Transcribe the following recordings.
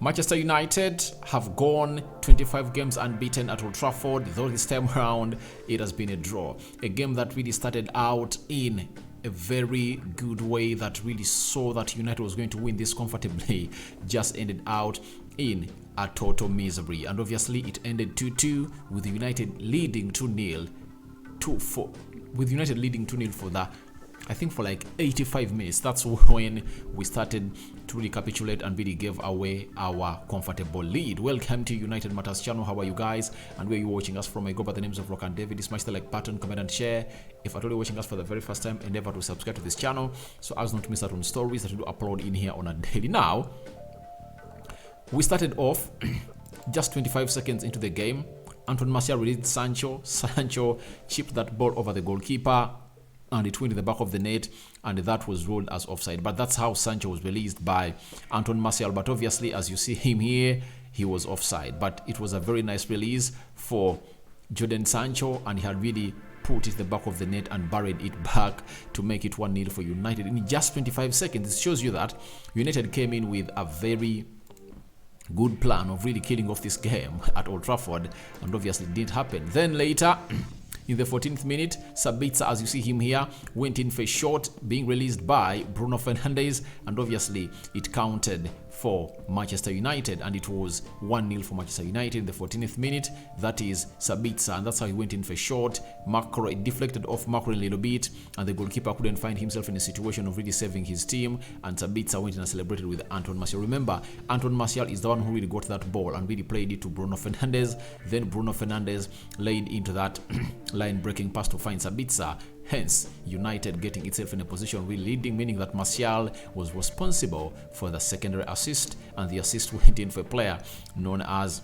Manchester United have gone 25 games unbeaten at Old Trafford, though this time around it has been a draw. A game that really started out in a very good way, that really saw that United was going to win this comfortably, just ended out in a total misery. And obviously it ended 2-2 with United leading 2-0 with United leading 2-0 for the, I think, for like 85 minutes. That's when we started to really capitulate and really gave away our comfortable lead. Welcome to United Matters channel. How are you guys? And where are you watching us from? I go by the names of Rock and David. Smash the like button, comment and share. If you're only watching us for the very first time, endeavor to subscribe to this channel so as not to miss out on stories that we do upload in here on a daily. Now, we started off just 25 seconds into the game. Anton Martial released Sancho. Sancho chipped that ball over the goalkeeper and it went in the back of the net, and that was ruled as offside. But that's how Sancho was released by Anton Martial. But obviously, as you see him here, he was offside. But it was a very nice release for Jadon Sancho, and he had really put it in the back of the net and buried it back to make it 1-0 for United in just 25 seconds. It shows you that United came in with a very good plan of really killing off this game at Old Trafford, and obviously it didn't happen. Then later, in the 14th minute, Sabitzer, as you see him here, went in for a shot, being released by Bruno Fernandes, and obviously it counted for Manchester United, and it was 1-0 for Manchester United in the 14th minute. That is Sabitzer, and that's how he went in for a shot. Macro, it deflected off Macro a little bit, and the goalkeeper couldn't find himself in a situation of really saving his team, and Sabitzer went in and celebrated with Anton Martial. Remember, Anton Martial is the one who really got that ball and really played it to Bruno Fernandes. Then Bruno Fernandes laid into that line-breaking pass to find Sabitzer. Hence, United getting itself in a position really leading, meaning that Martial was responsible for the secondary assist, and the assist went in for a player known as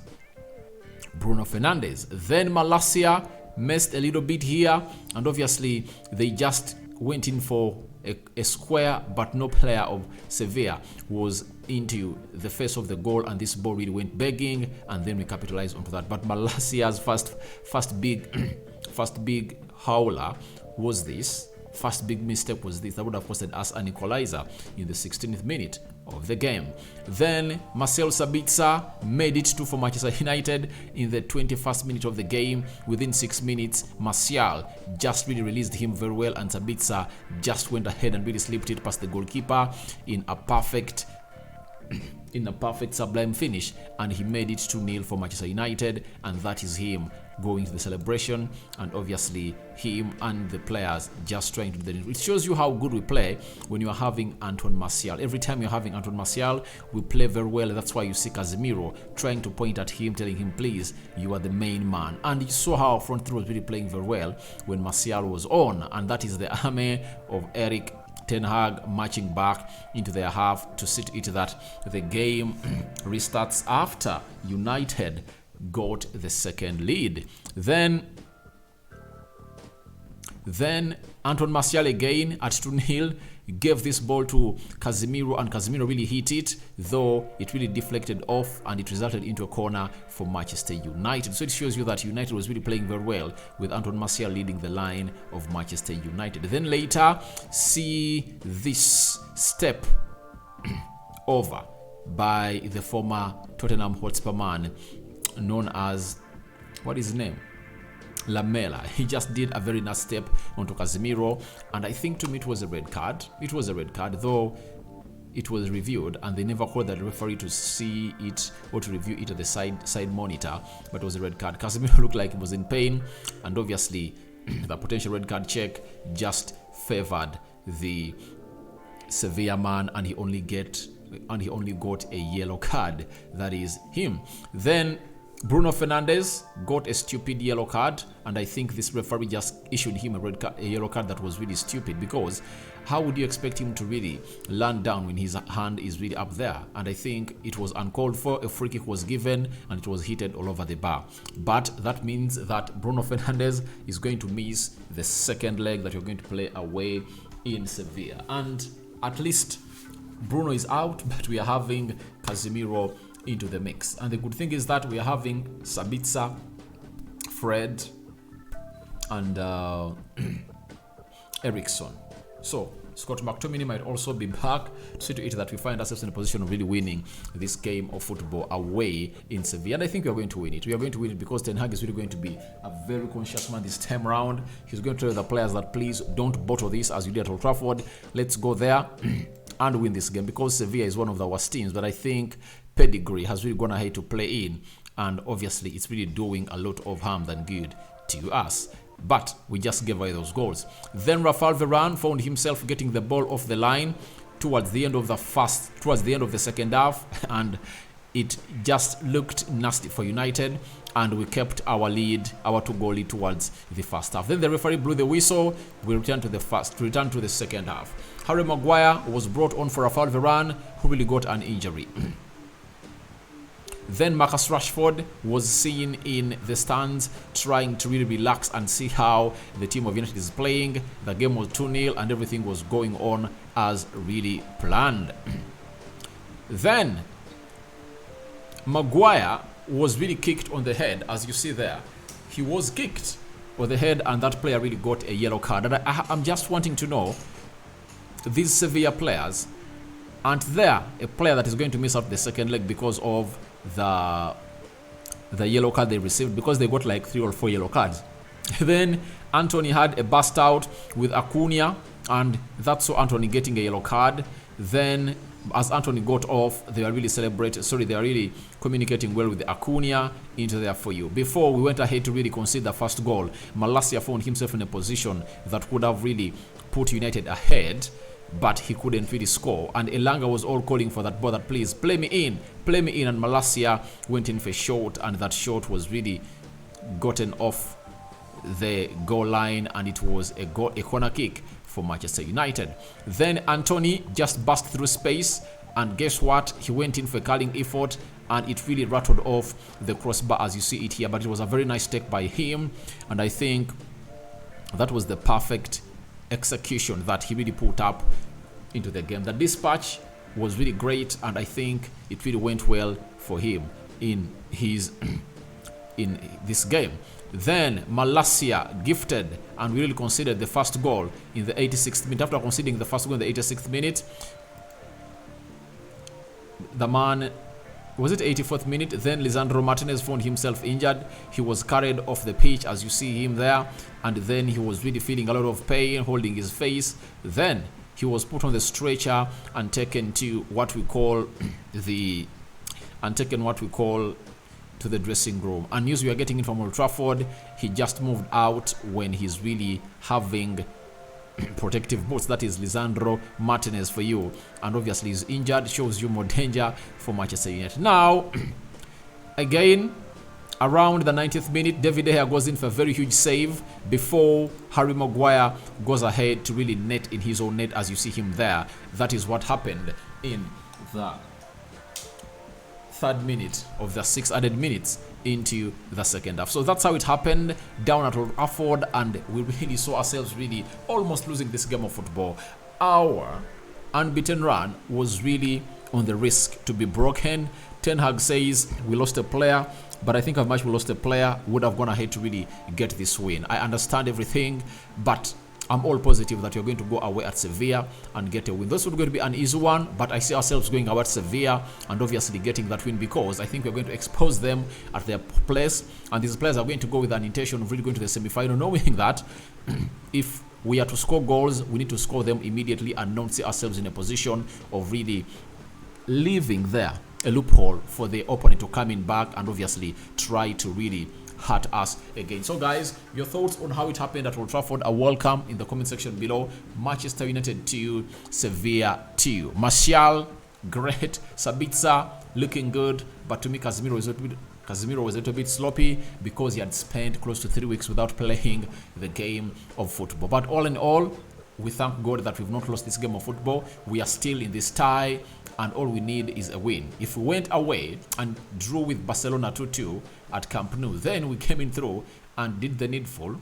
Bruno Fernandes. Then Malacia messed a little bit here, and obviously they just went in for a square, but no player of Sevilla was into the face of the goal, and this ball really went begging, and then we capitalized onto that. But Malacia's first big howler was this. First big mistake was this. That would have costed us an equalizer in the 16th minute of the game. Then Marcel Sabitzer made it 2 for Manchester United in the 21st minute of the game. Within 6 minutes, Martial just really released him very well, and Sabitzer just went ahead and really slipped it past the goalkeeper in a perfect sublime finish, and he made it 2-0 for Manchester United, and that is him going to the celebration, and obviously him and the players just trying to do the. It shows you how good we play when you are having Anton Martial. Every time you're having Anton Martial, we play very well. That's why you see Casemiro trying to point at him, telling him, please, you are the main man. And you saw how our front three was really playing very well when Martial was on, and that is the army of Eric Ten Hag marching back into their half to see to it that the game restarts after United got the second lead. Then Anton Martial again at 2-0 gave this ball to Casemiro, and Casemiro really hit it, though it really deflected off, and it resulted into a corner for Manchester United. So it shows you that United was really playing very well with Anton Martial leading the line of Manchester United. Then later, see this step over by the former Tottenham Hotspur man known as, what is his name? Lamela. He just did a very nice step onto Casemiro, and I think to me it was a red card. It was a red card, though it was reviewed, and they never called the referee to see it or to review it at the side monitor, but it was a red card. Casemiro looked like he was in pain, and obviously the potential red card check just favored the Sevilla man, and he only got a yellow card. That is him. Then Bruno Fernandes got a stupid yellow card, and I think this referee just issued him a yellow card that was really stupid, because how would you expect him to really land down when his hand is really up there? And I think it was uncalled for. A free kick was given, and it was hit all over the bar. But that means that Bruno Fernandes is going to miss the second leg that you're going to play away in Sevilla. And at least Bruno is out, but we are having Casemiro into the mix. And the good thing is that we are having Sabitzer, Fred, and Eriksson. So Scott McTominay might also be back to see to it that we find ourselves in a position of really winning this game of football away in Sevilla. And I think we are going to win it. We are going to win it because Ten Hag is really going to be a very conscious man this time around. He's going to tell the players that please don't bottle this as you did at Old Trafford. Let's go there and win this game, because Sevilla is one of the worst teams, but I think pedigree has really gone ahead to play in, and obviously it's really doing a lot of harm than good to us. But we just gave away those goals. Then Rafael Varane found himself getting the ball off the line towards the end of the second half, and it just looked nasty for United, and we kept our lead, our 2-goal lead towards the first half. Then the referee blew the whistle. We returned to the second half. Harry Maguire was brought on for Rafael Varane, who really got an injury. Then Marcus Rashford was seen in the stands trying to really relax and see how the team of United is playing. The game was 2-0 and everything was going on as really planned. Then Maguire was really kicked on the head, as you see there. He was kicked on the head and that player really got a yellow card. And I'm just wanting to know, these Sevilla players, aren't there a player that is going to miss out the second leg because of the yellow card they received, because they got like 3 or 4 yellow cards? Then Anthony had a bust out with Acuna, and that's so Anthony getting a yellow card. Then as Anthony got off, they were really communicating well with Acuna into there for you. Before we went ahead to really concede the first goal, Malacia found himself in a position that would have really put United ahead, but he couldn't really score. And Elanga was all calling for that ball, that please play me in. And Malacia went in for a shot, and that shot was really gotten off the goal line, and it was a corner kick for Manchester United. Then Anthony just burst through space, and guess what? He went in for a curling effort, and it really rattled off the crossbar as you see it here. But it was a very nice take by him, and I think that was the perfect execution that he really put up into the game. The dispatch was really great, and I think it really went well for him in this game. Then Malacia gifted and really conceded the first goal in the 86th minute. After conceding the first goal in the 86th minute, the man, was it 84th minute? Then Lisandro Martinez found himself injured. He was carried off the pitch as you see him there, and then he was really feeling a lot of pain, holding his face. Then he was put on the stretcher and taken to what we call to the dressing room. And news we are getting in from Old Trafford, he just moved out when he's really having protective boots. That is Lisandro Martinez for you, and obviously he's injured, shows you more danger for Manchester United. Now again, around the 90th minute, David De Gea goes in for a very huge save before Harry Maguire goes ahead to really net in his own net, as you see him there. That is what happened in the 3rd minute of the 6 added minutes into the second half. So that's how it happened down at Old Trafford, and we really saw ourselves really almost losing this game of football. Our unbeaten run was really on the risk to be broken. Ten Hag says we lost a player, but I think how much we lost a player would have gone ahead to really get this win. I understand everything, but I'm all positive that we're going to go away at Sevilla and get a win. This would going to be an easy one, but I see ourselves going away at Sevilla and obviously getting that win, because I think we're going to expose them at their place, and these players are going to go with an intention of really going to the semi-final, knowing that if we are to score goals, we need to score them immediately and not see ourselves in a position of really leaving there a loophole for the opponent to come in back and obviously try to really hurt us again. So guys, your thoughts on how it happened at Old Trafford are welcome in the comment section below. Manchester United 2, Sevilla 2. Martial, great. Sabitzer, looking good. But to me, Casemiro was a little bit sloppy because he had spent close to 3 weeks without playing the game of football. But all in all, we thank God that we've not lost this game of football. We are still in this tie, and all we need is a win. If we went away and drew with Barcelona 2-2 at Camp Nou, then we came in through and did the needful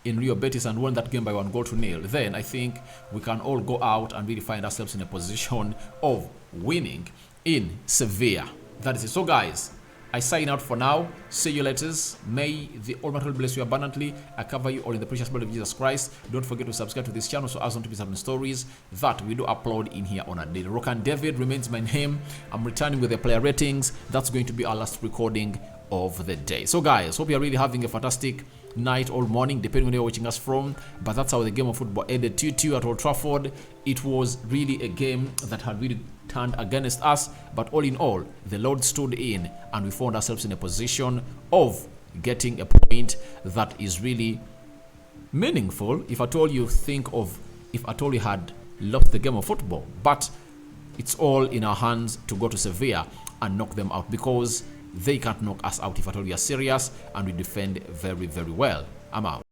in Rio Betis and won that game by 1-0, then I think we can all go out and really find ourselves in a position of winning in Sevilla. That is it. So guys, I sign out for now. See you later. May the Almighty bless you abundantly. I cover you all in the precious blood of Jesus Christ. Don't forget to subscribe to this channel so as not to miss some stories that we do upload in here on a daily. Rock and David remains my name. I'm returning with the player ratings. That's going to be our last recording of the day. So guys, hope you're really having a fantastic night or morning, depending on where you're watching us from. But that's how the game of football ended 2-2 at Old Trafford. It was really a game that had really turned against us, but all in all, the Lord stood in and we found ourselves in a position of getting a point that is really meaningful. If at all you think of, if at all you had lost the game of football, but it's all in our hands to go to Sevilla and knock them out, because they can't knock us out if at all we are serious and we defend very, very well. I'm out.